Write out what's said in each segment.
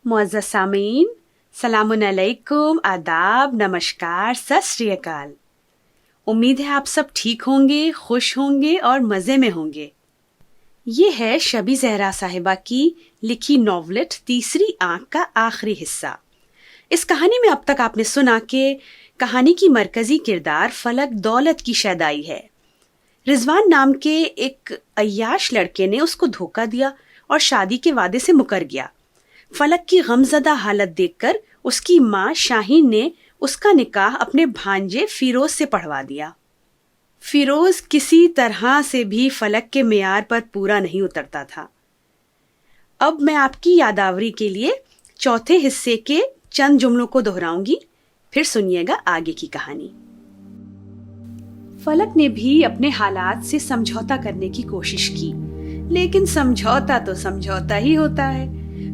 معزز سامعین، سلام علیکم، آداب، نمشکار، ست شری اکال۔ امید ہے آپ سب ٹھیک ہوں گے، خوش ہوں گے اور مزے میں ہوں گے۔ یہ ہے شبی زہرا صاحبہ کی لکھی ناولٹ تیسری آنکھ کا آخری حصہ۔ اس کہانی میں اب تک آپ نے سنا کہ کہانی کی مرکزی کردار فلک دولت کی شیدائی ہے۔ رضوان نام کے ایک عیاش لڑکے نے اس کو دھوکہ دیا اور شادی کے وعدے سے مکر گیا۔ فلک کی غمزدہ حالت دیکھ کر اس کی ماں شاہین نے اس کا نکاح اپنے بھانجے فیروز سے پڑھوا دیا۔ فیروز کسی طرح سے بھی فلک کے معیار پر پورا نہیں اترتا تھا۔ اب میں آپ کی یاداوری کے لیے چوتھے حصے کے چند جملوں کو دہراؤں گی، پھر سنیے گا آگے کی کہانی۔ فلک نے بھی اپنے حالات سے سمجھوتا کرنے کی کوشش کی، لیکن سمجھوتا تو سمجھوتا ہی ہوتا ہے۔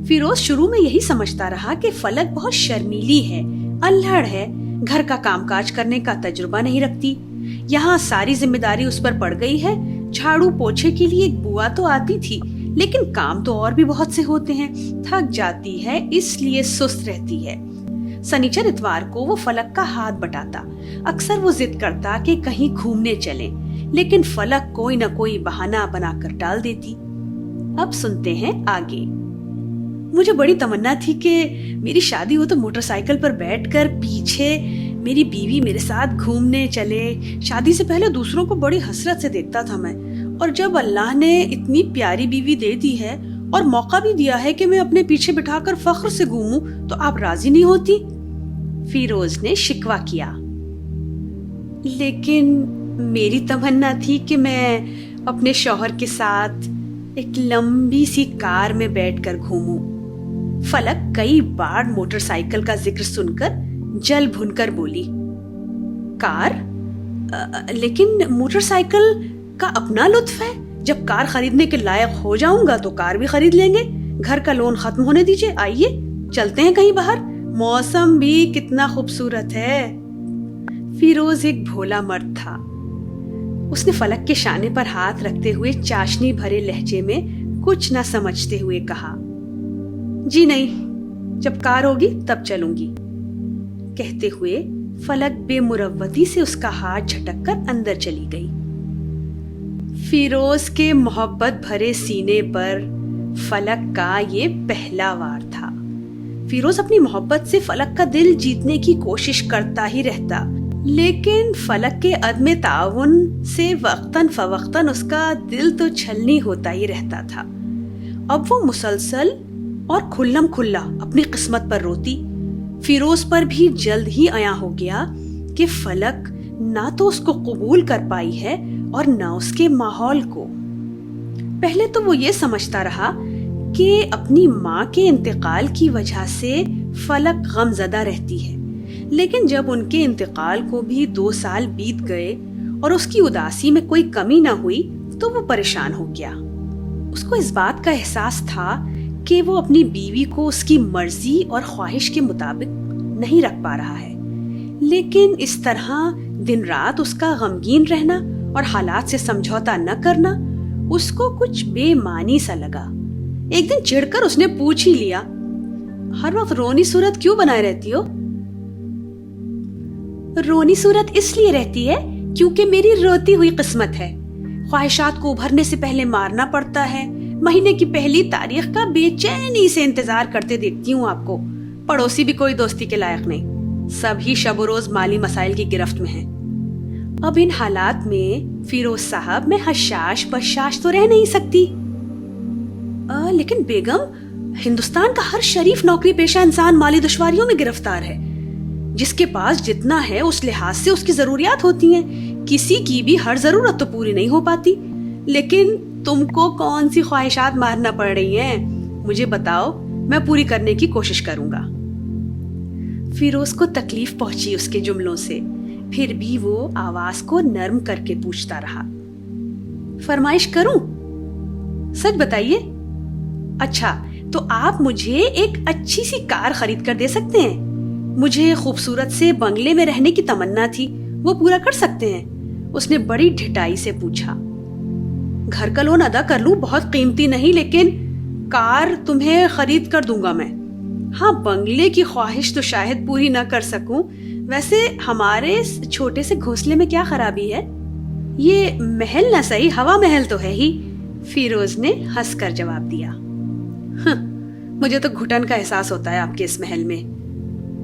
فیروز شروع میں یہی سمجھتا رہا کہ فلک بہت شرمیلی ہے، الہڑ ہے، گھر کا کام کاج کرنے کا تجربہ نہیں رکھتی، یہاں ساری ذمہ داری اس پر پڑ گئی ہے۔ جھاڑو پوچھے کے لیے ایک بوا تو آتی تھی، لیکن کام تو اور بھی بہت سے ہوتے ہیں، تھک جاتی ہے اس لیے سست رہتی ہے۔ سنیچر اتوار کو وہ فلک کا ہاتھ بٹاتا، اکثر وہ ضد کرتا کہ کہیں گھومنے چلیں، لیکن فلک کوئی نہ کوئی بہانہ بنا کر ٹال دیتی۔ اب سنتے ہیں آگے۔ مجھے بڑی تمنا تھی کہ میری شادی ہو تو موٹر سائیکل پر بیٹھ کر پیچھے میری بیوی میرے ساتھ گھومنے چلے۔ شادی سے پہلے دوسروں کو بڑی حسرت سے دیکھتا تھا میں، اور جب اللہ نے اتنی پیاری بیوی دے دی ہے اور موقع بھی دیا ہے کہ میں اپنے پیچھے بٹھا کر فخر سے گھوموں، تو آپ راضی نہیں ہوتی؟ فیروز نے شکوہ کیا۔ لیکن میری تمنا تھی کہ میں اپنے شوہر کے ساتھ ایک لمبی سی کار میں بیٹھ کر گھوموں۔ فلک کئی بار موٹر سائیکل کا ذکر سن کر جل بھن کر بولی، کار؟ لیکن موٹر سائیکل کا اپنا لطف ہے، جب کار خریدنے کے لائق ہو جاؤں گا تو کار بھی خرید لیں گے۔ گھر کا لون ختم ہونے دیجیے، آئیے چلتے ہیں کہیں باہر، موسم بھی کتنا خوبصورت ہے۔ فیروز ایک بھولا مرد تھا۔ اس نے فلک کے شانے پر ہاتھ رکھتے ہوئے چاشنی بھرے لہجے میں کچھ نہ سمجھتے ہوئے کہا، جی نہیں، جب کار ہوگی تب چلوں گی۔ کہتے ہوئے فلک بے مروتی سے اس کا ہاتھ جھٹک کر اندر چلی گئی۔ فیروز کے محبت بھرے سینے پر فلک کا یہ پہلا وار تھا۔ فیروز اپنی محبت سے فلک کا دل جیتنے کی کوشش کرتا ہی رہتا، لیکن فلک کے عدم تعاون سے وقتاً فوقتاً اس کا دل تو چھلنی ہوتا ہی رہتا تھا۔ اب وہ مسلسل اور کھلم کھلا اپنی قسمت پر روتی۔ فیروز پر بھی جلد ہی عیاں ہو گیا کہ فلک نہ تو اس کو قبول کر پائی ہے اور نہ اس کے ماحول کو۔ پہلے تو وہ یہ سمجھتا رہا کہ اپنی ماں کے انتقال کی وجہ سے فلک غم زدہ رہتی ہے، لیکن جب ان کے انتقال کو بھی 2 سال بیت گئے اور اس کی اداسی میں کوئی کمی نہ ہوئی تو وہ پریشان ہو گیا۔ اس کو اس بات کا احساس تھا کہ وہ اپنی بیوی کو اس کی مرضی اور خواہش کے مطابق نہیں رکھ پا رہا ہے، لیکن اس طرح دن رات اس کا غمگین رہنا اور حالات سے سمجھوتا نہ کرنا اس کو کچھ بے معنی سا لگا۔ ایک دن چڑھ کر اس نے پوچھ ہی لیا، ہر وقت رونی صورت کیوں بنائے رہتی ہو؟ رونی صورت اس لیے رہتی ہے کیونکہ میری روتی ہوئی قسمت ہے۔ خواہشات کو ابھرنے سے پہلے مارنا پڑتا ہے۔ مہینے کی پہلی تاریخ کا بے چینی سے انتظار کرتے دیکھتی ہوں آپ کو۔ پڑوسی بھی کوئی دوستی کے لائق نہیں، سب ہی شب و روز مالی مسائل کی گرفت میں ہیں۔ اب ان حالات میں فیروز صاحب میں حشاش بشاش تو رہ نہیں سکتی۔ لیکن بیگم، ہندوستان کا ہر شریف نوکری پیشہ انسان مالی دشواریوں میں گرفتار ہے۔ جس کے پاس جتنا ہے اس لحاظ سے اس کی ضروریات ہوتی ہیں، کسی کی بھی ہر ضرورت تو پوری نہیں ہو پاتی۔ لیکن تم کو کون سی خواہشات مارنا پڑ رہی ہیں؟ مجھے بتاؤ، میں پوری کرنے کی کوشش کروں گا۔ فیروز کو تکلیف پہنچی اس کے جملوں سے، پھر بھی وہ آواز کو نرم کر کے پوچھتا رہا، فرمائش کروں؟ سچ بتائیے۔ اچھا، تو آپ مجھے ایک اچھی سی کار خرید کر دے سکتے ہیں؟ مجھے خوبصورت سے بنگلے میں رہنے کی تمنا تھی، وہ پورا کر سکتے ہیں؟ اس نے بڑی ڈھٹائی سے پوچھا۔ گھر کا لون ادا کر لوں، بہت قیمتی نہیں، لیکن کار تمہیں خرید کر دوں گا میں۔ ہاں بنگلے کی خواہش تو شاید پوری نہ کر سکوں، ویسے ہمارے چھوٹے سے گھونسلے میں کیا خرابی ہے؟ یہ محل نہ صحیح، ہوا محل تو ہے ہی، فیروز نے ہنس کر جواب دیا۔ مجھے تو گھٹن کا احساس ہوتا ہے آپ کے اس محل میں۔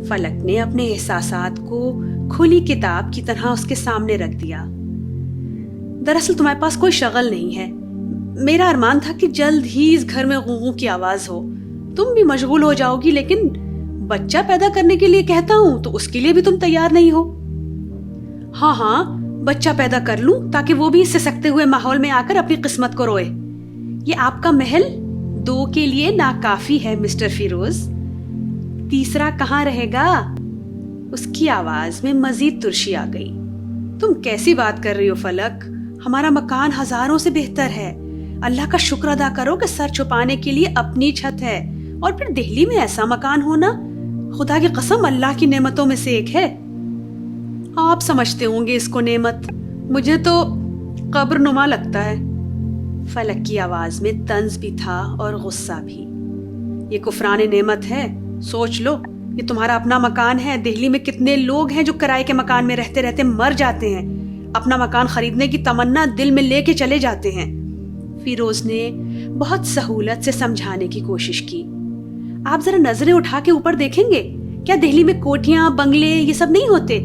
فلک نے اپنے احساسات کو کھلی کتاب کی طرح اس کے سامنے رکھ دیا۔ دراصل تمہارے پاس کوئی شغل نہیں ہے، میرا ارمان تھا کہ جلد ہی اس گھر میں غوغوں کی آواز ہو، تم بھی مشغول ہو جاؤ گی، لیکن بچہ پیدا کرنے کے لیے کہتا ہوں تو اس کے لیے بھی تم تیار نہیں ہو۔ ہاں بچہ پیدا کر لوں تاکہ وہ بھی اس سے سکتے ہوئے ماحول میں آ کر اپنی قسمت کو روئے۔ یہ آپ کا محل 2 کے لیے ناکافی ہے مسٹر فیروز، تیسرا کہاں رہے گا؟ اس کی آواز میں مزید ترشی آ گئی۔ تم کیسی بات کر رہی ہو فلک؟ ہمارا مکان ہزاروں سے بہتر ہے، اللہ کا شکر ادا کرو کہ سر چھپانے کے لیے اپنی چھت ہے، اور پھر دہلی میں ایسا مکان ہونا خدا کی قسم اللہ کی نعمتوں میں سے ایک ہے۔ آپ سمجھتے ہوں گے اس کو نعمت، مجھے تو قبر نما لگتا ہے۔ فلک کی آواز میں طنز بھی تھا اور غصہ بھی۔ یہ کفران نعمت ہے، سوچ لو، یہ تمہارا اپنا مکان ہے۔ دہلی میں کتنے لوگ ہیں جو کرائے کے مکان میں رہتے رہتے مر جاتے ہیں، اپنا مکان خریدنے کی تمنا دل میں لے کے چلے جاتے ہیں۔ فیروز نے بہت سہولت سے سمجھانے کی کوشش کی۔ آپ ذرا نظریں اٹھا کے اوپر دیکھیں گے، کیا دہلی میں کوٹھیاں، بنگلے یہ سب نہیں ہوتے؟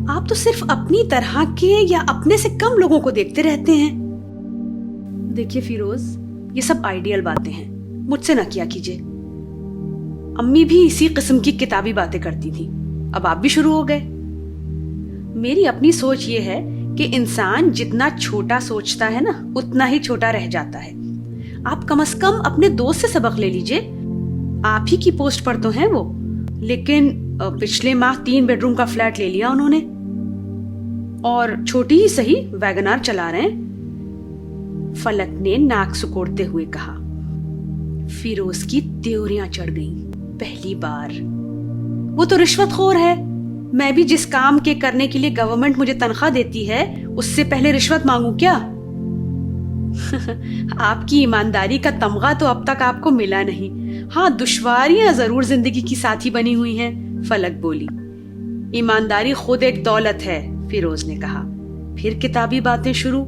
آپ تو صرف اپنی طرح کے یا اپنے سے کم لوگوں کو دیکھتے رہتے ہیں۔ دیکھیے فیروز، یہ سب آئیڈیل باتیں ہیں، مجھ سے نہ کیا کیجیے۔ امی بھی اسی قسم کی کتابی باتیں کرتی تھی، اب آپ بھی شروع ہو گئے۔ میری اپنی سوچ یہ ہے کہ انسان جتنا چھوٹا سوچتا ہے نا اتنا ہی چھوٹا رہ جاتا ہے۔ آپ کم از کم اپنے دوست سے سبق لے لیجئے، آپ ہی کی پوسٹ پر تو ہیں وہ، لیکن پچھلے ماہ 3 بیڈروم کا فلیٹ لے لیا انہوں نے، اور چھوٹی ہی صحیح ویگنار چلا رہے ہیں۔ فلک نے ناک سکوڑتے ہوئے کہا۔ فیروز کی تیوریاں چڑھ گئیں۔ پہلی بار وہ تو رشوت خور ہے، میں بھی جس کام کے کرنے کے لیے گورنمنٹ مجھے تنخواہ دیتی ہے اس سے پہلے رشوت مانگوں کیا؟ آپ کی ایمانداری کا تمغہ تو اب تک آپ کو ملا نہیں۔ ہاں دشواریاں ضرور زندگی کی ساتھی بنی ہوئی ہیں، فلک بولی۔ ایمانداری خود ایک دولت ہے، فیروز نے کہا۔ پھر کتابی باتیں شروع۔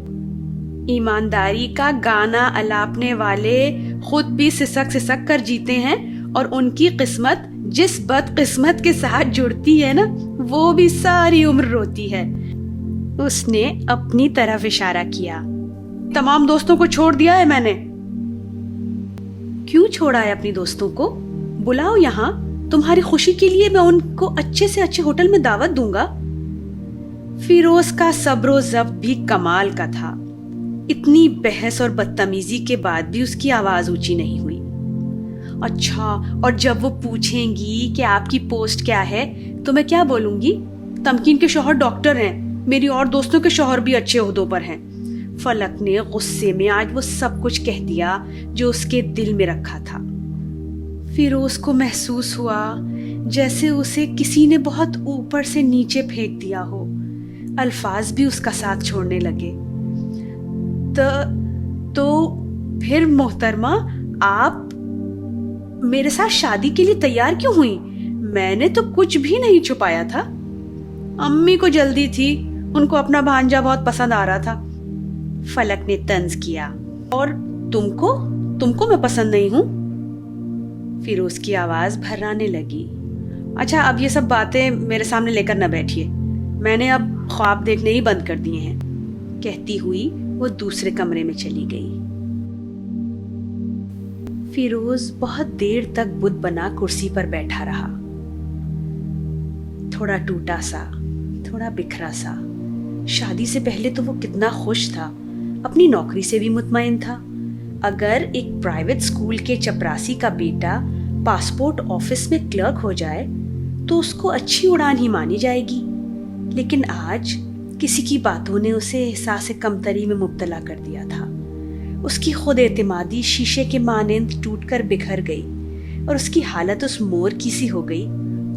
ایمانداری کا گانا الاپنے والے خود بھی سسک سسک کر جیتے ہیں، اور ان کی قسمت جس بد قسمت کے ساتھ جڑتی ہے نا وہ بھی ساری عمر روتی ہے۔ اس نے اپنی طرف اشارہ کیا۔ تمام دوستوں کو چھوڑ دیا ہے میں نے۔ کیوں چھوڑا ہے اپنی دوستوں کو؟ بلاؤ یہاں، تمہاری خوشی کے لیے میں ان کو اچھے سے اچھے ہوٹل میں دعوت دوں گا۔ فیروز کا صبر و ضبط بھی کمال کا تھا۔ اتنی بحث اور بدتمیزی کے بعد بھی اس کی آواز اونچی نہیں ہوئی۔ اچھا، اور جب وہ پوچھیں گی کہ آپ کی پوسٹ کیا ہے تو میں کیا بولوں گی؟ تمکین کے شوہر ڈاکٹر ہیں، میری اور دوستوں کے شوہر بھی اچھے عہدوں پر ہیں۔ فلک نے غصے میں آج وہ سب کچھ کہہ دیا جو اس کے دل میں رکھا تھا۔ فیروز کو محسوس ہوا جیسے اسے کسی نے بہت اوپر سے نیچے پھینک دیا ہو۔ الفاظ بھی اس کا ساتھ چھوڑنے لگے۔ تو پھر محترمہ آپ میرے ساتھ شادی کے لیے تیار کیوں ہوئی؟ میں نے تو کچھ بھی نہیں چھپایا تھا۔ امی کو جلدی تھی، ان کو اپنا بھانجا بہت پسند آ رہا تھا، فلک نے طنز کیا۔ اور تم کو میں پسند نہیں ہوں؟ فیروز کی آواز بھرانے لگی۔ اچھا اب یہ سب باتیں میرے سامنے لے کر نہ بیٹھیے، میں نے اب خواب دیکھنے ہی بند کر دیے ہیں، کہتی ہوئی وہ دوسرے کمرے میں چلی گئی۔ فیروز بہت دیر تک بت بنا کرسی پر بیٹھا رہا، تھوڑا ٹوٹا سا، تھوڑا بکھرا سا۔ شادی سے پہلے تو وہ کتنا خوش تھا، اپنی نوکری سے بھی مطمئن تھا۔ اگر ایک پرائیویٹ اسکول کے چپراسی کا بیٹا پاسپورٹ آفس میں کلرک ہو جائے تو اس کو اچھی اڑان ہی مانی جائے گی، لیکن آج کسی کی باتوں نے اسے احساس کمتری میں مبتلا کر دیا تھا۔ اس کی خود اعتمادی شیشے کے مانند ٹوٹ کر بکھر گئی، اور اس کی حالت اس مور کی سی ہو گئی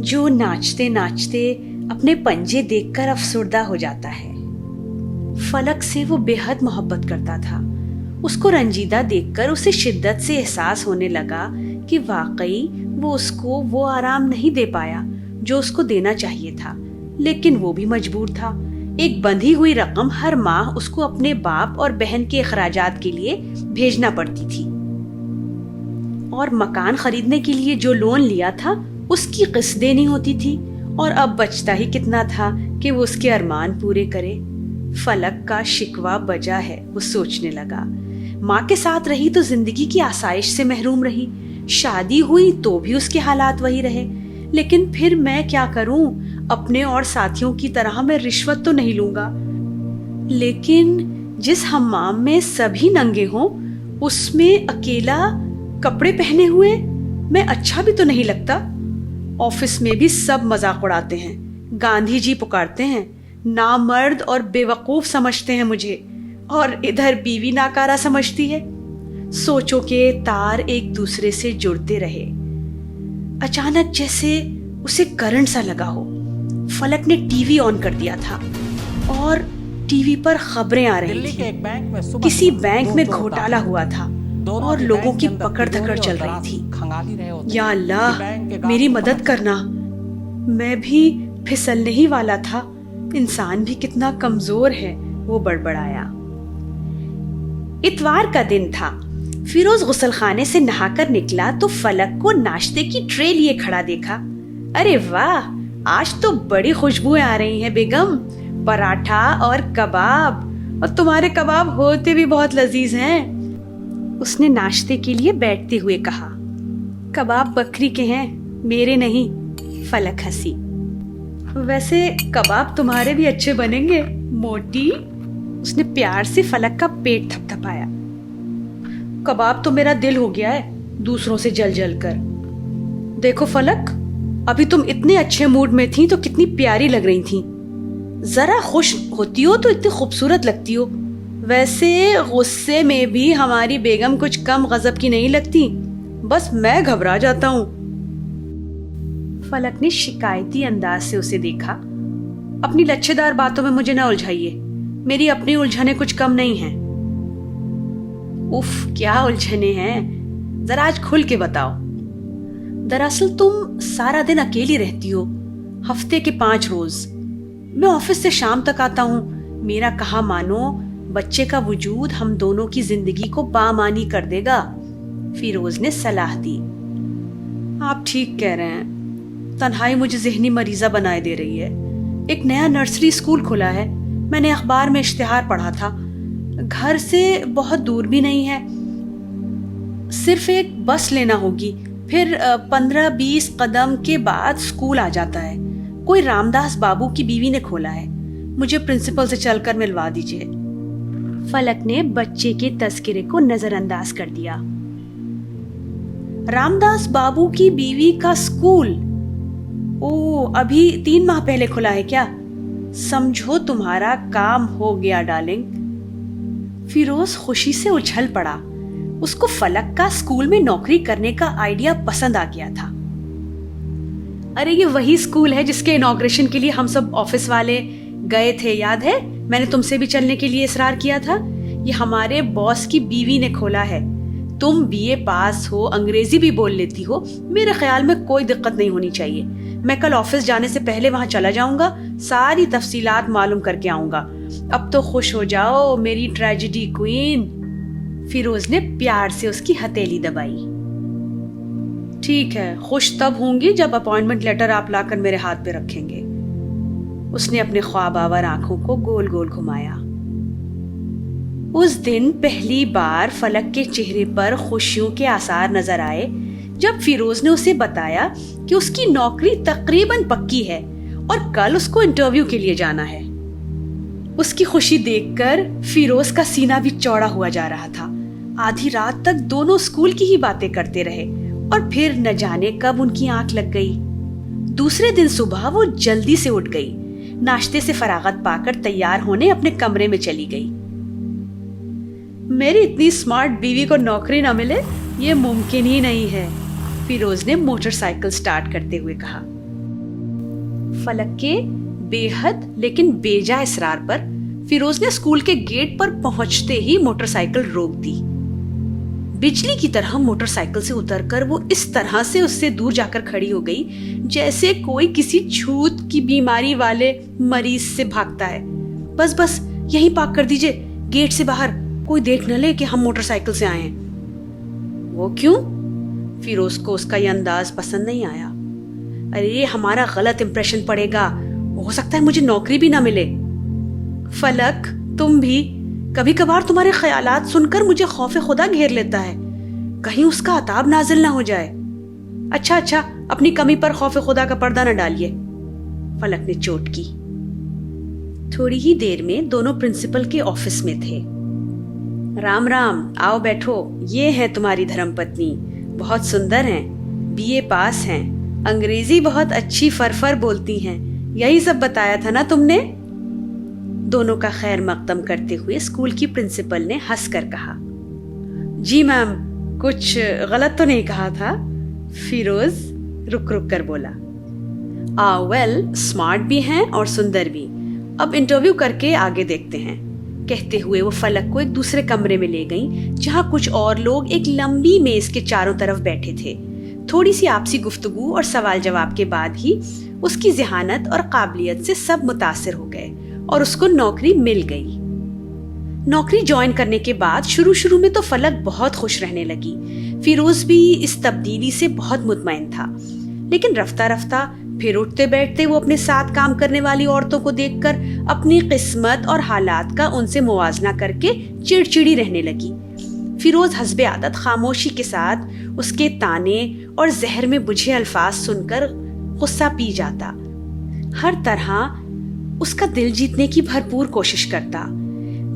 جو ناچتے ناچتے اپنے پنجے دیکھ کر افسردہ ہو جاتا ہے۔ فلک سے وہ بے حد محبت کرتا تھا۔ اس کو رنجیدہ دیکھ کر اسے شدت سے احساس ہونے لگا کہ واقعی وہ اس کو وہ آرام نہیں دے پایا جو اس کو دینا چاہیے تھا، لیکن وہ بھی مجبور تھا۔ ایک بندھی ہوئی رقم ہر ماہ اس کو اپنے باپ اور بہن کے اخراجات کے لیے بھیجنا پڑتی تھی، اور مکان خریدنے کے لیے جو لون لیا تھا اس کی قسط دینی ہوتی تھی، اور اب بچتا ہی کتنا تھا کہ وہ اس کے ارمان پورے کرے۔ فلک کا شکوہ بجا ہے، وہ سوچنے لگا۔ ماں کے ساتھ رہی تو زندگی کی آسائش سے محروم رہی، شادی ہوئی تو بھی اس کے حالات وہی رہے، لیکن پھر میں کیا کروں؟ اپنے اور ساتھیوں کی طرح میں رشوت تو نہیں لوں گا، لیکن جس حمام میں سبھی ننگے ہوں اس میں اکیلا کپڑے پہنے ہوئے میں اچھا بھی تو نہیں لگتا۔ آفس میں بھی سب مذاق اڑاتے ہیں، گاندھی جی پکارتے ہیں، نامرد اور بے وقوف سمجھتے ہیں مجھے، اور ادھر بیوی ناکارہ سمجھتی ہے۔ سوچو کہ تار ایک دوسرے سے جڑتے رہے۔ اچانک جیسے اسے کرنٹ سا لگا ہو، فلک نے ٹی وی آن کر دیا تھا اور ٹی وی پر خبریں آ رہی تھیں۔ کسی بینک میں گھوٹالا ہوا تھا اور لوگوں کی پکڑ دھکڑ چل رہی تھی۔ یا اللہ، میری مدد کرنا، میں بھی پھسلنے ہی والا تھا۔ انسان بھی کتنا کمزور ہے، وہ بڑبڑایا۔ اتوار کا دن تھا۔ فیروز غسل خانے سے نہا کر نکلا تو فلک کو ناشتے کی ٹرے لیے کھڑا دیکھا۔ ارے واہ، آج تو بڑی خوشبوئیں آ رہی ہیں بیگم، پراٹھا اور کباب، اور تمہارے کباب ہوتے بھی بہت لذیذ ہیں، اس نے ناشتے کے لیے بیٹھتے ہوئے کہا۔ کباب بکری کے ہیں، میرے نہیں، فلک ہنسی۔ ویسے کباب تمہارے بھی اچھے بنیں گے موٹی، اس نے پیار سے فلک کا پیٹ تھپ تھپایا۔ کباب تو میرا دل ہو گیا ہے دوسروں سے جل جل کر۔ دیکھو فلک، ابھی تم اتنے اچھے موڈ میں تھی تو کتنی پیاری لگ رہی تھی، ذرا خوش ہوتی ہو تو اتنی خوبصورت لگتی ہو۔ ویسے غصے میں بھی ہماری بیگم کچھ کم غضب کی نہیں لگتی، بس میں گھبرا جاتا ہوں۔ فلک نے شکایتی انداز سے اسے دیکھا۔ اپنی لچھے دار باتوں میں مجھے نہ الجھائیے، میری اپنی الجھنیں کچھ کم نہیں ہیں۔ اف، کیا الجھنیں ہیں، ذرا آج کھل کے بتاؤ۔ دراصل تم سارا دن اکیلی رہتی ہو، ہفتے کے 5 روز۔ میں آفس سے شام تک آتا ہوں۔ میرا کہا مانو، بچے کا وجود ہم دونوں کی زندگی کو بامانی کر دے گا، فیروز نے صلاح دی۔ آپ ٹھیک کہہ رہے ہیں، تنہائی مجھے ذہنی مریضہ بنائے دے رہی ہے۔ ایک نیا نرسری اسکول کھلا ہے، میں نے اخبار میں اشتہار پڑھا تھا۔ گھر سے بہت دور بھی نہیں ہے، صرف ایک بس لینا ہوگی، پھر 15-20 قدم کے بعد اسکول آ جاتا ہے۔ کوئی رام داس بابو کی بیوی نے کھولا ہے، مجھے پرنسپل سے چل کر ملوا دیجیے۔ فلک نے بچے کے تذکرے کو نظر انداز کر دیا۔ رام داس بابو کی بیوی کا اسکول؟ او، ابھی 3 ماہ پہلے کھلا ہے کیا؟ سمجھو تمہارا کام ہو گیا ڈارلنگ۔ فیروز خوشی سے اچھل پڑا، اس کو فلک کا اسکول میں نوکری کرنے کا آئیڈیا پسند آ گیا تھا۔ ارے یہ وہی اسکول ہے جس کے انوگریشن کے لیے ہم سب آفس والے گئے تھے، یاد ہے؟ میں نے تم سے بھی چلنے کے لیے اصرار کیا تھا۔ یہ ہمارے باس کی بیوی نے کھولا ہے۔ تم BA پاس ہو، انگریزی بھی بول لیتی ہو، میرے خیال میں کوئی دقت نہیں ہونی چاہیے۔ میں کل آفس جانے سے پہلے وہاں چلا جاؤں گا، ساری تفصیلات معلوم کر کے آؤں گا۔ اب تو خوش ہو جاؤ میری ٹریجڈی کوئین۔ فیروز نے پیار سے اس کی ہتھیلی دبائی۔ ٹھیک ہے، خوش تب ہوں گی جب اپوائنٹمنٹ لیٹر آپ لا کر میرے ہاتھ پہ رکھیں گے۔ اس نے اپنے خواب آور آنکھوں کو گول گول گھمایا۔ اس دن پہلی بار فلک کے چہرے پر خوشیوں کے آثار نظر آئے جب فیروز نے اسے بتایا کہ اس کی نوکری تقریباً پکی ہے اور کل اس کو انٹرویو کے لیے جانا ہے۔ اس کی خوشی دیکھ کر فیروز کا سینہ بھی چوڑا ہوا جا رہا تھا۔ آدھی رات تک دونوں اسکول کی ہی باتیں کرتے رہے اور پھر نہ جانے کب ان کی آنکھ لگ گئی۔ دوسرے دن صبح وہ جلدی سے اٹھ گئی، ناشتے سے فراغت پا کر تیار ہونے اپنے کمرے میں چلی گئی۔ میری اتنی سمارٹ بیوی کو نوکری نہ ملے یہ ممکن ہی نہیں ہے، فیروز نے موٹر سائیکل سٹارٹ کرتے ہوئے کہا۔ فلک کے بے حد لیکن بے جا اصرار پر فیروز نے اسکول کے گیٹ پر پہنچتے ہی موٹر سائیکل روک دی۔ بجلی کی طرح موٹر سائیکل سے اتر کر وہ اس طرح سے اس سے دور جا کر کھڑی ہو گئی جیسے کوئی کسی چھوت کی بیماری والے مریض سے بھاگتا ہے. بس بس یہیں پارک کر دیجئے, گیٹ سے باہر, کوئی دیکھ نہ لے کہ ہم موٹر سائیکل سے آئے ہیں. وہ کیوں؟ فیروز کو اس کا یہ انداز پسند نہیں آیا. ارے ہمارا غلط امپریشن پڑے گا, ہو سکتا ہے مجھے نوکری بھی نہ ملے. فلک تم بھی, کبھی کبھار تمہارے خیالات سن کر مجھے خوف خدا گھیر لیتا ہے, کہیں اس کا عذاب نازل نہ ہو جائے. اچھا اپنی کمی پر خوف خدا کا پردہ نہ ڈالیے, فلک نے چوٹ کی. تھوڑی ہی دیر میں دونوں پرنسپل کے آفس میں تھے. رام رام, آؤ بیٹھو, یہ ہے تمہاری دھرم پتنی, بہت سندر ہیں, BA پاس ہیں, انگریزی بہت اچھی فرفر بولتی ہیں, یہی سب بتایا تھا نا تم نے؟ دونوں کا خیر مقدم کرتے ہوئے اسکول کی پرنسپل نے ہنس کر کہا. جی میم, کچھ غلط تو نہیں کہا تھا؟ فیروز رک کر بولا. ویل, اسمارٹ بھی ہیں اور سندر بھی, اب انٹرویو کر کے آگے دیکھتے ہیں. کہتے ہوئے وہ فلک کو ایک دوسرے کمرے میں لے گئیں جہاں کچھ اور لوگ ایک لمبی میز کے چاروں طرف بیٹھے تھے. تھوڑی سی آپسی گفتگو اور سوال جواب کے بعد ہی اس کی ذہانت اور قابلیت سے سب متاثر ہو گئے اور اس کو نوکری مل گئی. نوکری جوائن کرنے کے بعد شروع میں تو فلک بہت خوش رہنے لگی. فیروز بھی اس تبدیلی سے بہت مطمئن تھا, لیکن رفتہ رفتہ پھر اٹھتے بیٹھتے وہ اپنے ساتھ کام کرنے والی عورتوں کو دیکھ کر اپنی قسمت اور حالات کا ان سے موازنہ کر کے چڑچڑی رہنے لگی. فیروز حسب عادت خاموشی کے ساتھ اس کے تانے اور زہر میں بجھے الفاظ سن کر غصہ پی جاتا, ہر طرح اس کا دل جیتنے کی بھرپور کوشش کرتا.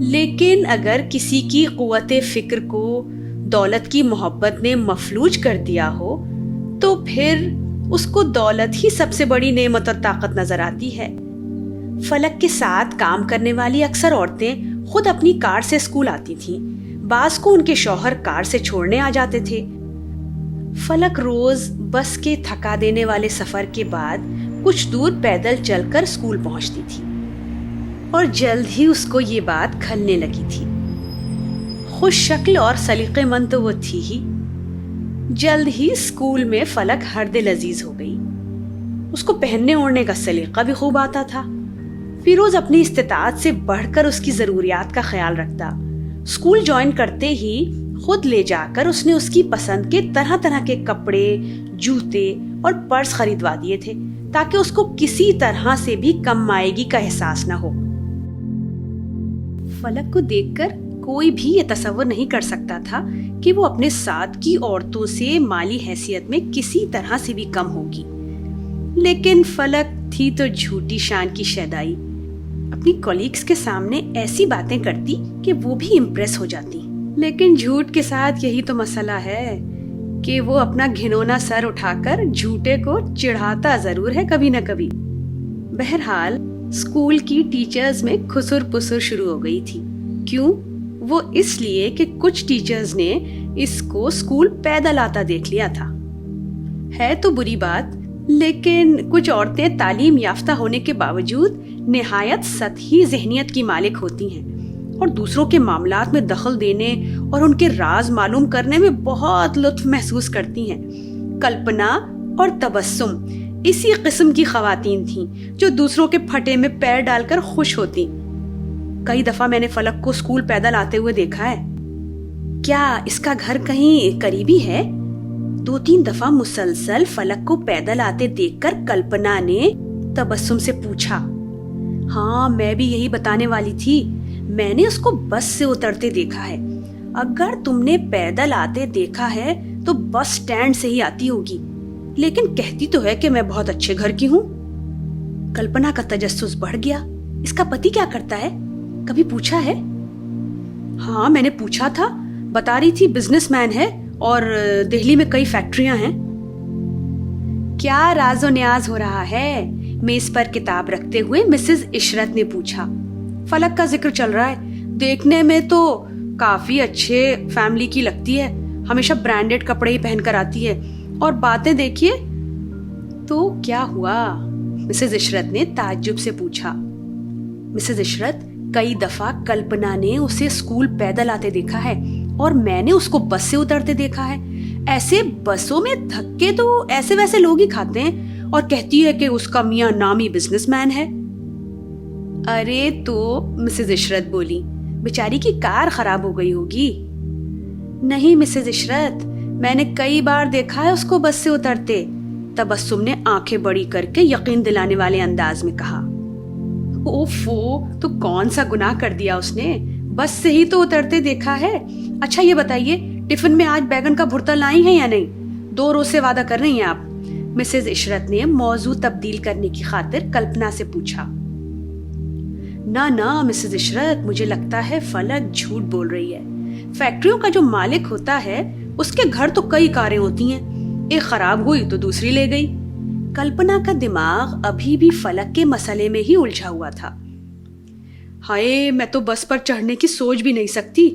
لیکن اگر کسی کی قوت فکر کو دولت کی محبت نے مفلوج کر دیا ہو تو پھر اس کو دولت ہی سب سے بڑی نعمت اور طاقت نظر آتی ہے. فلک کے ساتھ کام کرنے والی اکثر عورتیں خود اپنی کار سے اسکول آتی تھیں, بعض کو ان کے شوہر کار سے چھوڑنے آ جاتے تھے. فلک روز بس کے تھکا دینے والے سفر کے بعد کچھ دور پیدل چل کر اسکول پہنچتی تھی اور جلد ہی اس کو یہ بات کھلنے لگی تھی. خوش شکل اور سلیقے مند تو وہ تھی ہی, جلد ہی اسکول میں فلک ہر دل عزیز ہو گئی. اس کو پہننے اوڑھنے کا سلیقہ بھی خوب آتا تھا. فیروز اپنی استطاعت سے بڑھ کر اس کی ضروریات کا خیال رکھتا. اسکول جوائن کرتے ہی خود لے جا کر اس نے اس کی پسند کے طرح طرح کے کپڑے, جوتے اور پرس خریدوا دیے تھے تاکہ اس کو کسی طرح سے بھی کم مائگی کا احساس نہ ہو. فلک کو دیکھ کر کوئی بھی یہ تصور نہیں کر سکتا تھا کہ وہ اپنے ساتھ کی عورتوں سے مالی حیثیت میں کسی طرح سے بھی کم ہوگی. لیکن فلک تھی تو جھوٹی شان کی شیدائی, اپنی کولیگز کے سامنے ایسی باتیں کرتی کہ وہ بھی امپریس ہو جاتی. لیکن جھوٹ کے ساتھ یہی تو مسئلہ ہے کہ وہ اپنا گھنونا سر اٹھا کر جھوٹے کو چڑھاتا ضرور ہے کبھی نہ کبھی. بہرحال اسکول کی ٹیچرز میں خسر پسر شروع ہو گئی تھی. کیوں؟ وہ اس لیے کہ کچھ ٹیچرز نے اس کو اسکول پیدل آتا دیکھ لیا تھا. ہے تو بری بات, لیکن کچھ عورتیں تعلیم یافتہ ہونے کے باوجود نہایت سطحی ذہنیت کی مالک ہوتی ہیں اور دوسروں کے معاملات میں دخل دینے اور ان کے راز معلوم کرنے میں بہت لطف محسوس کرتی ہیں. کلپنا اور تبسم اسی قسم کی خواتین تھیں جو دوسروں کے پھٹے میں پیر ڈال کر خوش ہوتی. کئی دفعہ میں نے فلک کو اسکول پیدل آتے ہوئے دیکھا ہے. کیا اس کا گھر کہیں قریبی ہے؟ 2-3 دفعہ مسلسل فلک کو پیدل آتے دیکھ کر کلپنا نے تبسم سے پوچھا. ہاں, میں بھی یہی بتانے والی تھی, میں نے اس کو بس سے اترتے دیکھا ہے. اگر تم نے پیدل آتے دیکھا ہے تو بس سٹینڈ سے ہی آتی ہوگی, لیکن کہتی تو ہے کہ میں بہت اچھے گھر کی ہوں. کلپنا کا تجسس بڑھ گیا. اس کا پتی کیا کرتا ہے, کبھی پوچھا ہے؟ ہاں, میں نے پوچھا تھا, بتا رہی تھی بزنس مین ہے اور دہلی میں کئی فیکٹریاں ہیں. کیا راز و نیاز ہو رہا ہے؟ میز پر کتاب رکھتے ہوئے مسز عشرت نے پوچھا. فلک کا ذکر چل رہا ہے, دیکھنے میں تو کافی اچھے فیملی کی لگتی ہے, ہمیشہ برانڈڈ کپڑے ہی پہن کر آتی ہے, اور باتیں دیکھیے. تو کیا ہوا؟ مسز عشرت نے تعجب سے پوچھا. مسز عشرت, کئی دفعہ کلپنا نے اسے اسکول پیدل آتے دیکھا ہے اور میں نے اس کو بس سے اترتے دیکھا ہے. ایسے بسوں میں دھکے تو ایسے ویسے لوگ ہی کھاتے ہیں, اور کہتی ہے کہ اس کا میاں نامی بزنس مین ہے. ارے تو مسز عشرت بولی, بیچاری کی کار خراب ہو گئی ہوگی. نہیں مسز عشرت, میں نے کئی بار دیکھا ہے اس کو بس سے اترتے. تبسم نے آنکھیں بڑی کر کے یقین دلانے والے انداز میں کہا. اوفو, تو کون سا گناہ کر دیا اس نے, بس سے ہی تو اترتے دیکھا ہے. اچھا یہ بتائیے, ٹفن میں آج بیگن کا بھرتا لائی ہیں یا نہیں؟ 2 روز سے وعدہ کر رہی ہیں آپ. مسز عشرت نے موضوع تبدیل کرنے کی خاطر کلپنا سے پوچھا. نہ مسز عشرت, مجھے لگتا ہے فلک جھوٹ بول رہی ہے. فیکٹریوں کا جو مالک ہوتا ہے اس کے گھر تو کئی کاریں ہوتی ہیں, ایک خراب ہوئی تو دوسری لے گئی. کلپنا کا دماغ ابھی بھی فلک کے مسئلے میں ہی الجھا ہوا تھا. ہائے, میں تو بس پر چڑھنے کی سوچ بھی نہیں سکتی.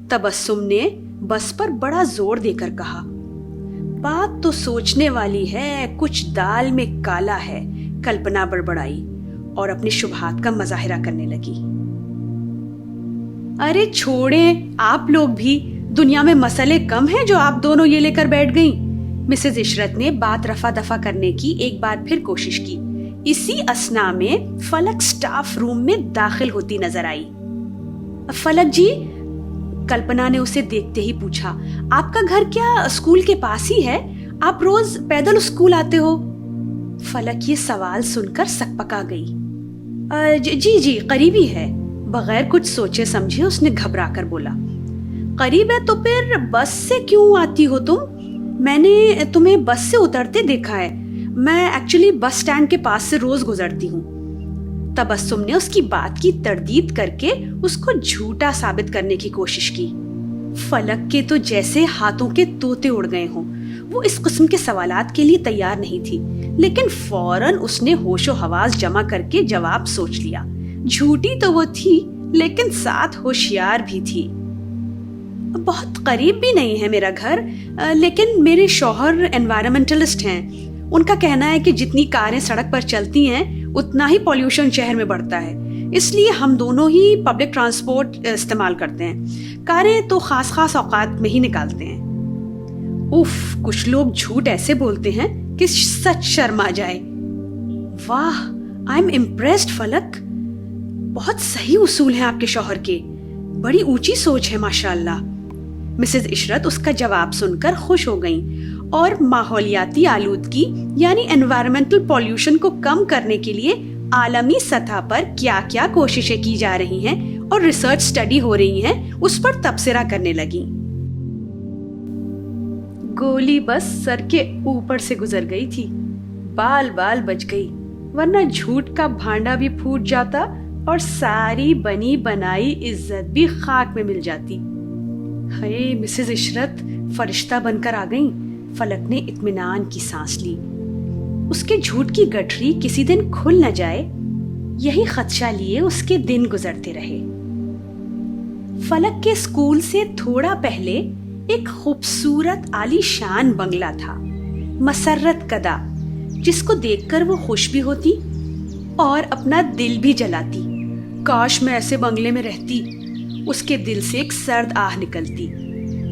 تبسم نے بس پر بڑا زور دے کر کہا. بات تو سوچنے والی ہے, کچھ دال میں کالا ہے, کلپنا بڑبڑائی اور اپنے شبہات کا مظاہرہ کرنے لگی. ارے چھوڑیں آپ لوگ بھی, دنیا میں مسئلے کم ہیں جو آپ دونوں یہ لے کر بیٹھ گئیں. مسز عشرت نے بات رفع دفع کرنے کی ایک بار پھر کوشش کی. اسی اثنا میں فلک سٹاف روم میں داخل ہوتی نظر آئی. فلک جی, کلپنا نے اسے دیکھتے ہی پوچھا, آپ کا گھر کیا اسکول کے پاس ہی ہے؟ آپ روز پیدل اسکول آتے ہو؟ فلک یہ سوال سن کر سکپکا گئی. جی قریبی ہے. بغیر کچھ سوچے سمجھے اس نے گھبرا کر بولا. قریب ہے تو پھر بس سے کیوں آتی ہو تم؟ میں نے تمہیں بس سے اترتے دیکھا ہے. میں ایکچولی بس سٹینڈ کے پاس سے روز گزرتی ہوں. تبسم نے اس کی بات کی تردید کر کے اس کو جھوٹا ثابت کرنے کی کوشش کی. فلک کے تو جیسے ہاتھوں کے طوطے اڑ گئے ہوں. وہ اس قسم کے سوالات کے لیے تیار نہیں تھی, لیکن فوراً اس نے ہوش و حواس جمع کر کے جواب سوچ لیا. جھوٹی تو وہ تھی لیکن ساتھ ہوشیار بھی تھی. بہت قریب بھی نہیں ہے میرا گھر, لیکن میرے شوہر انوائرمنٹلسٹ ہیں. ان کا کہنا ہے کہ جتنی کاریں سڑک پر چلتی ہیں اتنا ہی پولیوشن شہر میں بڑھتا ہے, اس لیے ہم دونوں ہی پبلک ٹرانسپورٹ استعمال کرتے ہیں. کاریں تو خاص اوقات میں ہی نکالتے ہیں. اف, کچھ لوگ جھوٹ ایسے بولتے ہیں کہ سچ شرم آ جائے. واہ, آئی ایم امپریسڈ فلک. بہت صحیح اصول ہیں آپ کے شوہر کے, بڑی اونچی سوچ ہے ماشاءاللہ. مسز عشرت اس کا جواب سن کر خوش ہو گئیں اور ماحولیاتی آلودگی یعنی انوائرمنٹل پولیوشن کو کم کرنے کے لیے عالمی سطح پر کیا کیا کوششیں کی جا رہی ہیں اور ریسرچ سٹڈی ہو رہی ہیں اس پر تبصرہ کرنے لگیں. گولی بس سر کے اوپر سے گزر گئی تھی, بال بچ گئی, ورنہ جھوٹ کا بھانڈا بھی پھوٹ جاتا اور ساری بنی بنائی عزت بھی خاک میں مل جاتی. ہائے, مسز عشرت فرشتہ بن کر آ گئیں. فلک نے اطمینان کی سانس لی. اس کے جھوٹ کی گٹھری کسی دن کھل نہ جائے, یہی خدشہ لیے اس کے دن گزرتے رہے. فلک کے اسکول سے تھوڑا پہلے ایک خوبصورت عالی شان بنگلہ تھا, مسرت کدہ, جس کو دیکھ کر وہ خوش بھی ہوتی اور اپنا دل بھی جلاتی. کاش میں ایسے بنگلے میں رہتی, اس کے دل سے ایک سرد آہ نکلتی.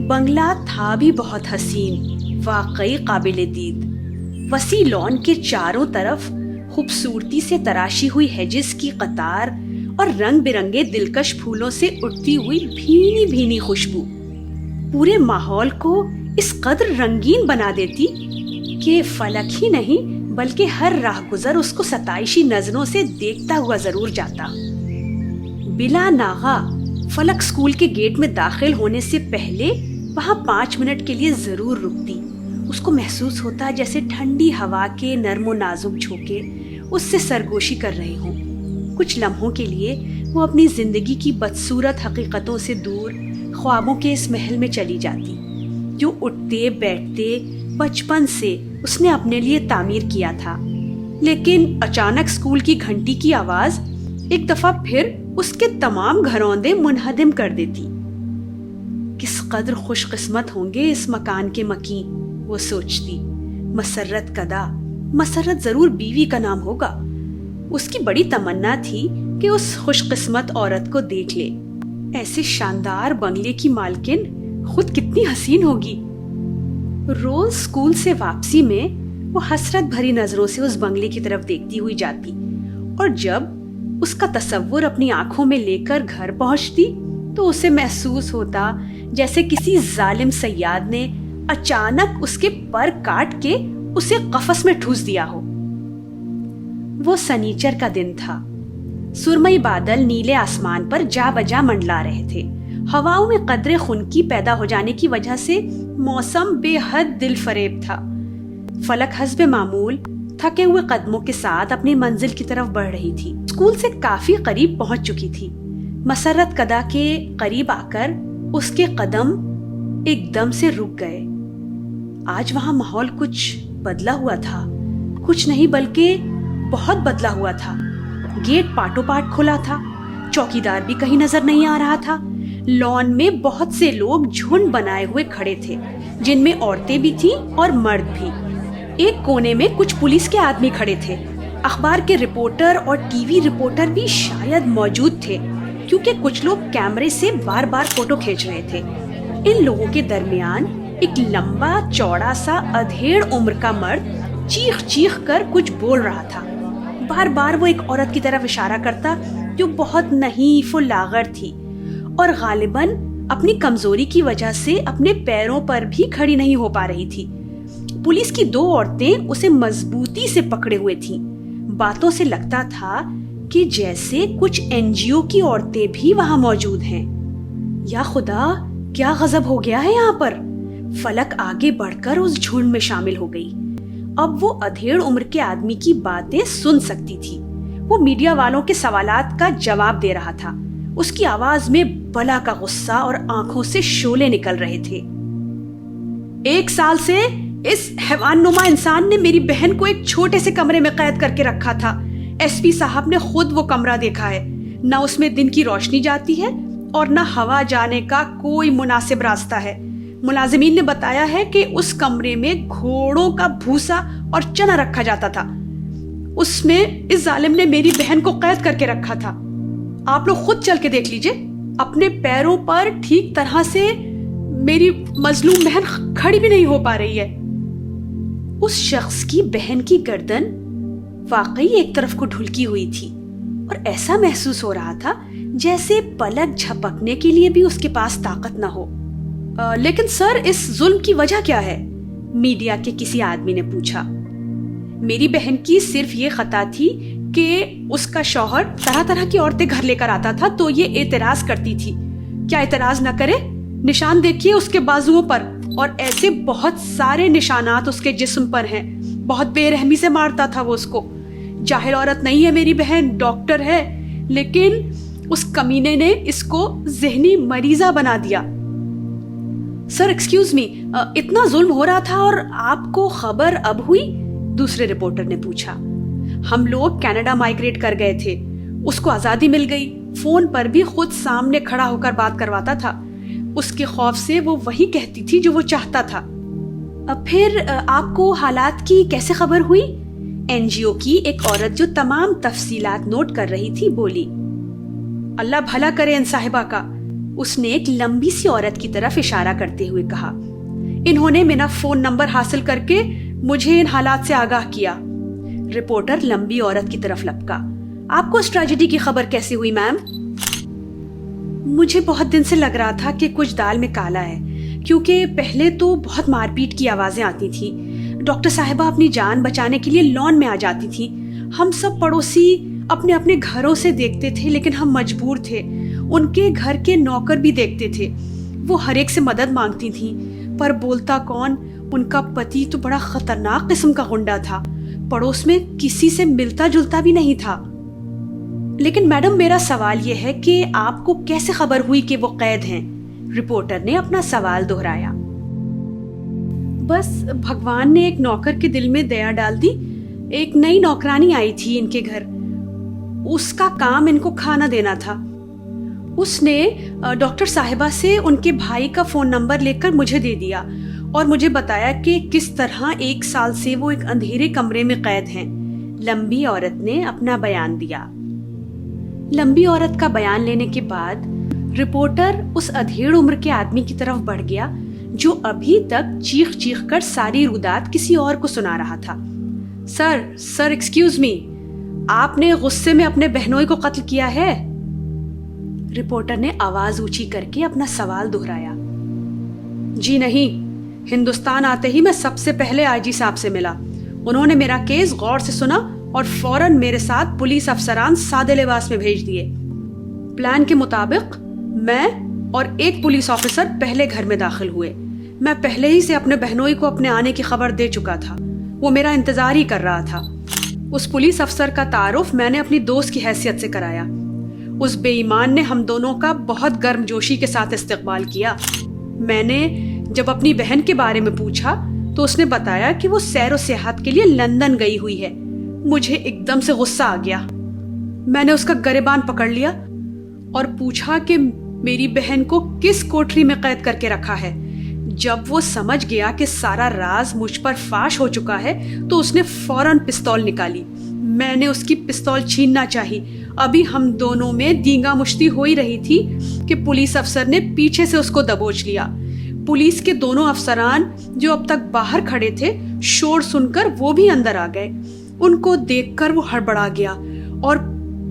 بنگلہ تھا بھی بہت حسین, واقعی قابل دید. وسیع لان کے چاروں طرف خوبصورتی سے تراشی ہوئی ہیجز کی قطار اور رنگ برنگے دلکش پھولوں سے اٹھتی ہوئی بھینی بھینی خوشبو پورے ماحول کو اس قدر رنگین بنا دیتی کہ فلک ہی نہیں بلکہ ہر راہ گزر اس کو ستائشی نظروں سے دیکھتا ہوا ضرور جاتا. بلا ناغہ فلک اسکول کے گیٹ میں داخل ہونے سے پہلے وہاں 5 منٹ کے لیے ضرور رکتی. اس کو محسوس ہوتا جیسے ٹھنڈی ہوا کے نرم و نازک جھونکے اس سے سرگوشی کر رہے ہوں. کچھ لمحوں کے لیے وہ اپنی زندگی کی بدصورت حقیقتوں سے دور خوابوں کے اس محل میں چلی جاتی جو اٹھتے بیٹھتے بچپن سے اس نے اپنے لیے تعمیر کیا تھا. لیکن اچانک اسکول کی گھنٹی کی آواز ایک دفعہ پھر اس کے تمام گھروندے منہدم کر دیتی. کس قدر خوش قسمت ہوں گے اس مکان کے مکین, وہ سوچتی. مسرت کدہ, مسرت ضرور بیوی کا نام ہوگا. اس کی بڑی تمنا تھی کہ اس خوش قسمت عورت کو دیکھ لے. ایسے شاندار بنگلے کی مالکن خود کتنی حسین ہوگی. روز اسکول سے واپسی میں وہ حسرت بھری نظروں سے اس بنگلے کی طرف دیکھتی ہوئی جاتی اور جب اس کا تصور اپنی آنکھوں میں لے کر گھر پہنچتی تو اسے محسوس ہوتا جیسے کسی ظالم صیاد نے اچانک اس کے پر کاٹ کے اسے قفس میں ٹھوس دیا ہو. وہ سنیچر کا دن تھا. سرمئی بادل نیلے آسمان پر جا بجا منڈلا رہے تھے. ہواؤں میں قدرے خنکی پیدا ہو جانے کی وجہ سے موسم بے حد دل فریب تھا. فلک حسب معمول تھکے ہوئے قدموں کے ساتھ اپنی منزل کی طرف بڑھ رہی تھی. اسکول سے کافی قریب پہنچ چکی تھی. مسرت قدا کے قریب آ کر اس کے قدم ایک دم سے رک گئے. آج وہاں ماحول کچھ بدلا ہوا تھا. کچھ نہیں بلکہ بہت بدلا ہوا تھا. گیٹ پاٹو پاٹ کھلا تھا. چوکیدار بھی کہیں نظر نہیں آ رہا تھا. لان میں بہت سے لوگ جھنڈ بنائے ہوئے کھڑے تھے جن میں عورتیں بھی تھیں اور مرد بھی. ایک کونے میں کچھ پولیس کے آدمی کھڑے تھے. اخبار کے رپورٹر اور ٹی وی رپورٹر بھی شاید موجود تھے کیونکہ کچھ لوگ کیمرے سے بار بار فوٹو کھینچ رہے تھے. ان لوگوں کے درمیان ایک لمبا چوڑا سا ادھیڑ عمر کا مرد چیخ چیخ کر کچھ بول رہا تھا. بار بار وہ ایک عورت کی طرف اشارہ کرتا جو بہت نحیف و لاغر تھی اور غالباً اپنی کمزوری کی وجہ سے اپنے پیروں پر بھی کھڑی نہیں ہو پا رہی تھی. پولیس کی 2 عورتیں اسے مضبوطی سے پکڑے ہوئے تھیں. باتوں سے لگتا تھا کہ جیسے کچھ NGO کی عورتیں بھی وہاں موجود ہیں. یا خدا، کیا غضب ہو گیا ہے یہاں پر. فلک آگے بڑھ کر اس جھنڈ میں شامل ہو گئی. اب وہ ادھیڑ عمر کے آدمی کی باتیں سن سکتی تھی. وہ میڈیا والوں کے سوالات کا جواب دے رہا تھا. اس کی آواز میں بلا کا غصہ اور آنکھوں سے شعلے نکل رہے تھے. 1 سال سے اس حیوان نما انسان نے میری بہن کو ایک چھوٹے سے کمرے میں قید کر کے رکھا تھا. SP صاحب نے خود وہ کمرہ دیکھا ہے. نہ اس میں دن کی روشنی جاتی ہے اور نہ ہوا جانے کا کوئی مناسب راستہ ہے. ملازمین نے بتایا ہے کہ اس کمرے میں گھوڑوں کا بھوسا اور چنا رکھا جاتا تھا. اس میں اس ظالم نے میری بہن کو قید کر کے رکھا تھا. آپ لوگ خود چل کے دیکھ لیجئے. اپنے پیروں پر ٹھیک طرح سے میری مظلوم بہن کھڑی بھی نہیں ہو پا رہی ہے. اس شخص کی بہن کی گردن واقعی ایک طرف کو ڈھلکی ہوئی تھی اور ایسا محسوس ہو رہا تھا جیسے پلک جھپکنے کے لیے بھی اس کے پاس طاقت نہ ہو. لیکن سر، اس ظلم کی وجہ کیا ہے؟ میڈیا کے کسی آدمی نے پوچھا. میری بہن کی صرف یہ خطا تھی کہ اس کا شوہر طرح طرح کی عورتیں گھر لے کر آتا تھا تو یہ اعتراض کرتی تھی. کیا اعتراض نہ کرے؟ نشان دیکھیے اس کے بازوؤں پر اور ایسے بہت سارے نشانات اس کے جسم پر ہیں. بہت بے رحمی سے مارتا تھا وہ اس کو. جاہل عورت نہیں ہے میری بہن، ڈاکٹر ہے، لیکن اس کمینے نے اس کو ذہنی مریضہ بنا دیا. سر ایکسکیوز می، اتنا ظلم ہو رہا تھا اور آپ کو خبر اب ہوئی؟ دوسرے رپورٹر نے پوچھا. ہم لوگ کینیڈا مائیگریٹ کر گئے تھے. اس کو آزادی مل گئی. فون پر بھی خود سامنے کھڑا ہو کر بات کرواتا تھا. اس کے خوف سے وہ وہی کہتی تھی جو وہ چاہتا تھا. پھر آپ کو حالات کی کیسے خبر ہوئی؟ NGO کی ایک عورت جو تمام تفصیلات نوٹ کر رہی تھی بولی. اللہ بھلا کرے ان صاحبہ کا. اس نے ایک لمبی سی عورت کی طرف اشارہ کرتے ہوئے کہا. انہوں نے میرا فون نمبر حاصل کر کے مجھے ان حالات سے آگاہ کیا. رپورٹر لمبی عورت کی طرف لپکا. آپ کو اس ٹریجڈی کی خبر کیسے ہوئی میم؟ مجھے بہت دن سے لگ رہا تھا کہ کچھ دال میں کالا ہے، کیونکہ پہلے تو بہت مار پیٹ کی آوازیں آتی تھیں. ڈاکٹر صاحبہ اپنی جان بچانے کے لیے لان میں آ جاتی تھی. ہم سب پڑوسی اپنے اپنے گھروں سے دیکھتے تھے لیکن ہم مجبور تھے. ان کے گھر کے نوکر بھی دیکھتے تھے. وہ ہر ایک سے مدد مانگتی تھیں پر بولتا کون؟ ان کا پتی تو بڑا خطرناک قسم کا غنڈا تھا. پڑوس میں کسی سے ملتا جلتا بھی نہیں تھا. لیکن میڈم، میرا سوال یہ ہے کہ آپ کو کیسے خبر ہوئی کہ وہ قید ہیں؟ رپورٹر نے اپنا سوال دہرایا. بس بھگوان نے ایک نوکر کے دل میں دیا ڈال دی. ایک نئی نوکرانی آئی تھی ان کے گھر. اس کا کام ان کو کھانا دینا تھا. اس نے ڈاکٹر صاحبہ سے ان کے بھائی کا فون نمبر لے کر مجھے دے دیا اور مجھے بتایا کہ کس طرح 1 سال سے وہ ایک اندھیرے کمرے میں قید ہیں. لمبی عورت نے اپنا بیان دیا. لمبی عورت کا بیان لینے کے بعد رپورٹر اس ادھیڑ عمر کے آدمی کی طرف بڑھ گیا جو ابھی تک چیخ چیخ کر ساری رودات کسی اور کو سنا رہا تھا۔ سر ایکسکیوز می، آپ نے غصے میں اپنے بہنوئی کو قتل کیا ہے؟ رپورٹر نے آواز اونچی کر کے اپنا سوال دہرایا۔ جی نہیں، ہندوستان آتے ہی میں سب سے پہلے آئی جی صاحب سے ملا۔ انہوں نے میرا کیس غور سے سنا اور فوراً میرے ساتھ پولیس افسران سادے لباس میں بھیج دیے۔ پلان کے مطابق میں اور ایک پولیس آفیسر پہلے گھر میں داخل ہوئے۔ میں پہلے ہی سے اپنے بہنوئی کو اپنے آنے کی خبر دے چکا تھا، وہ میرا انتظار ہی کر رہا تھا۔ اس پولیس افسر کا تعارف میں نے اپنی دوست کی حیثیت سے کرایا۔ اس بے ایمان نے ہم دونوں کا بہت گرم جوشی کے ساتھ استقبال کیا۔ میں نے جب اپنی بہن کے بارے میں پوچھا تو اس نے بتایا کہ وہ سیر و سیاحت کے لیے لندن گئی ہوئی ہے۔ مجھے ایک دم سے غصہ آ گیا۔ میں نے اس کا گریبان پکڑ لیا اور پوچھا کہ میری بہن کو کس کوٹری میں قید کر کے رکھا ہے۔ جب وہ سمجھ گیا کہ سارا راز مجھ پر فاش ہو چکا ہے تو اس نے فوراً پستول نکالی۔ میں نے اس کی پستول چھیننا چاہی۔ ابھی ہم دونوں میں دینگا مشتی ہو ہی رہی تھی کہ پولیس افسر نے پیچھے سے اس کو دبوچ لیا۔ پولیس کے دونوں افسران جو اب تک باہر کھڑے تھے شور سن کر وہ بھی اندر آ گئے۔ ان کو دیکھ کر وہ ہڑبڑا گیا اور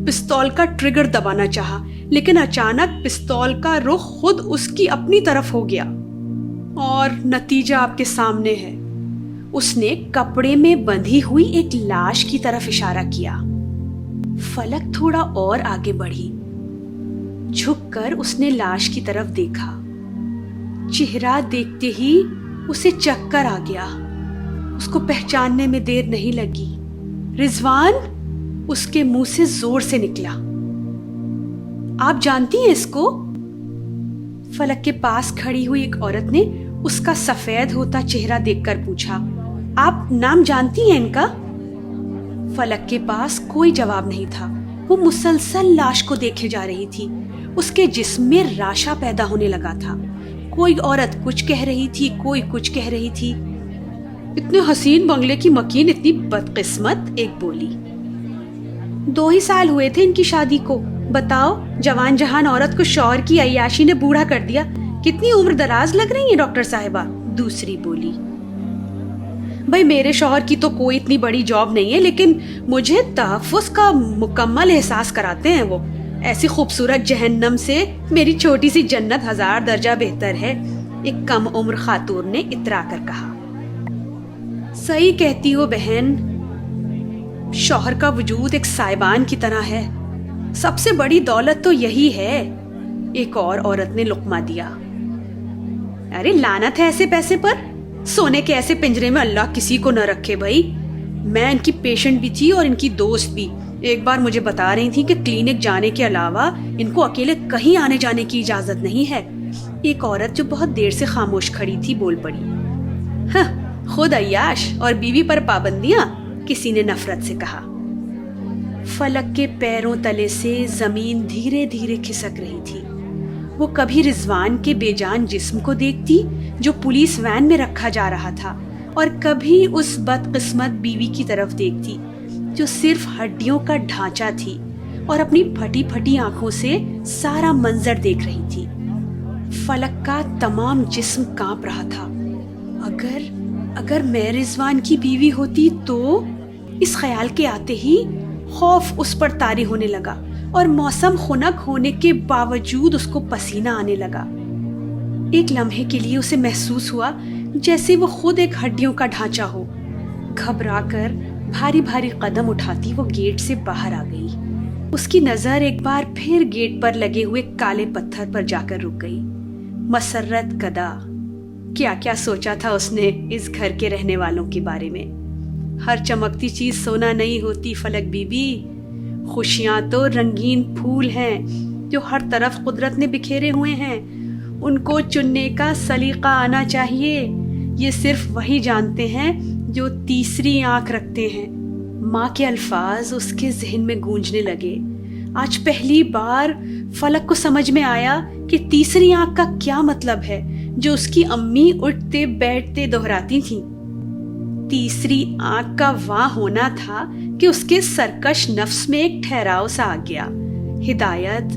پستول کا ٹریگر دبانا چاہا، لیکن اچانک پستول کا رخ خود اس کی اپنی طرف ہو گیا اور نتیجہ آپ کے سامنے ہے۔ اس نے کپڑے میں بندھی ہوئی ایک لاش کی طرف اشارہ کیا۔ فلک تھوڑا اور آگے بڑھی۔ جھک کر اس نے لاش کی طرف دیکھا۔ چہرہ دیکھتے ہی اسے چکر آ گیا۔ اس کو پہچاننے میں دیر نہیں لگی۔ رضوان اس کے منہ سے زور سے نکلا۔ آپ جانتی ہیں اس کو؟ فلک کے پاس کھڑی ہوئی ایک عورت نے اس کا سفید ہوتا چہرہ دیکھ کر پوچھا، آپ نام جانتی ہیں ان کا؟ فلک کے پاس کوئی جواب نہیں تھا۔ وہ مسلسل لاش کو دیکھے جا رہی تھی۔ اس کے جسم میں راشا پیدا ہونے لگا تھا۔ کوئی عورت کچھ کہہ رہی تھی، کوئی کچھ کہہ رہی تھی۔ اتنے حسین بنگلے کی مکین اتنی بدقسمت، ایک بولی۔ 2 ہی سال ہوئے تھے ان کی شادی کو۔ بتاؤ، جوان جہان عورت کو شوہر کی عیاشی نے بوڑھا کر دیا۔ کتنی عمر دراز لگ رہی ہے ڈاکٹر صاحبہ، دوسری بولی۔ بھائی میرے شوہر کی تو کوئی اتنی بڑی جاب نہیں ہے، لیکن مجھے تحفظ کا مکمل احساس کراتے ہیں وہ۔ ایسی خوبصورت جہنم سے میری چھوٹی سی جنت 1000 درجہ بہتر ہے، ایک کم عمر خاتون نے اترا کر کہا۔ صحیح کہتی ہو بہن، شوہر کا وجود ایک سائبان کی طرح ہے۔ سب سے بڑی دولت تو یہی ہے، ایک اور عورت نے لقمہ دیا۔ ارے لعنت ہے ایسے پیسے پر، سونے کے ایسے پنجرے میں اللہ کسی کو نہ رکھے بھائی۔ میں ان کی پیشنٹ بھی تھی اور ان کی دوست بھی۔ ایک بار مجھے بتا رہی تھی کہ کلینک جانے کے علاوہ ان کو اکیلے کہیں آنے جانے کی اجازت نہیں ہے۔ ایک عورت جو بہت دیر سے خاموش کھڑی تھی بول پڑی، ہاں خود عیاش اور بیوی پر پابندیاں، کسی نے نفرت سے کہا۔ فلک کے پیروں تلے سے زمین دھیرے دھیرے کھسک رہی تھی۔ وہ کبھی رضوان کے بے جان جسم کو دیکھتی جو پولیس وین میں رکھا جا رہا تھا، اور کبھی اس بدقسمت بیوی کی طرف دیکھتی جو صرف ہڈیوں کا ڈھانچہ تھی اور اپنی پھٹی پھٹی آنکھوں سے سارا منظر دیکھ رہی تھی۔ فلک کا تمام جسم کانپ رہا تھا۔ اگر میں رضوان کی بیوی ہوتی تو؟ اس خیال کے آتے ہی خوف اس پر طاری ہونے لگا اور موسم خنک ہونے کے باوجود اس کو پسینہ آنے لگا۔ ایک لمحے کے لیے اسے محسوس ہوا جیسے وہ خود ایک ہڈیوں کا ڈھانچہ ہو۔ گھبرا کر بھاری بھاری قدم اٹھاتی وہ گیٹ سے باہر آ گئی۔ اس کی نظر ایک بار پھر گیٹ پر لگے ہوئے کالے پتھر پر جا کر رک گئی۔ مسرت کدا، کیا کیا سوچا تھا اس نے اس گھر کے رہنے والوں کے بارے میں۔ ہر چمکتی چیز سونا نہیں ہوتی فلک بی بی، خوشیاں تو رنگین پھول ہیں جو ہر طرف قدرت نے بکھیرے ہوئے ہیں۔ ان کو چننے کا سلیقہ آنا چاہیے۔ یہ صرف وہی جانتے ہیں جو تیسری آنکھ رکھتے ہیں۔ ماں کے الفاظ اس کے ذہن میں گونجنے لگے۔ آج پہلی بار فلک کو سمجھ میں آیا کہ تیسری آنکھ کا کیا مطلب ہے جو اس کی امی اٹھتے بیٹھتے دہراتی تھیں۔ تیسری آنکھ کا وہاں ہونا تھا کہ اس کے سرکش نفس میں ایک ٹھہراؤ سا آ گیا۔ ہدایت،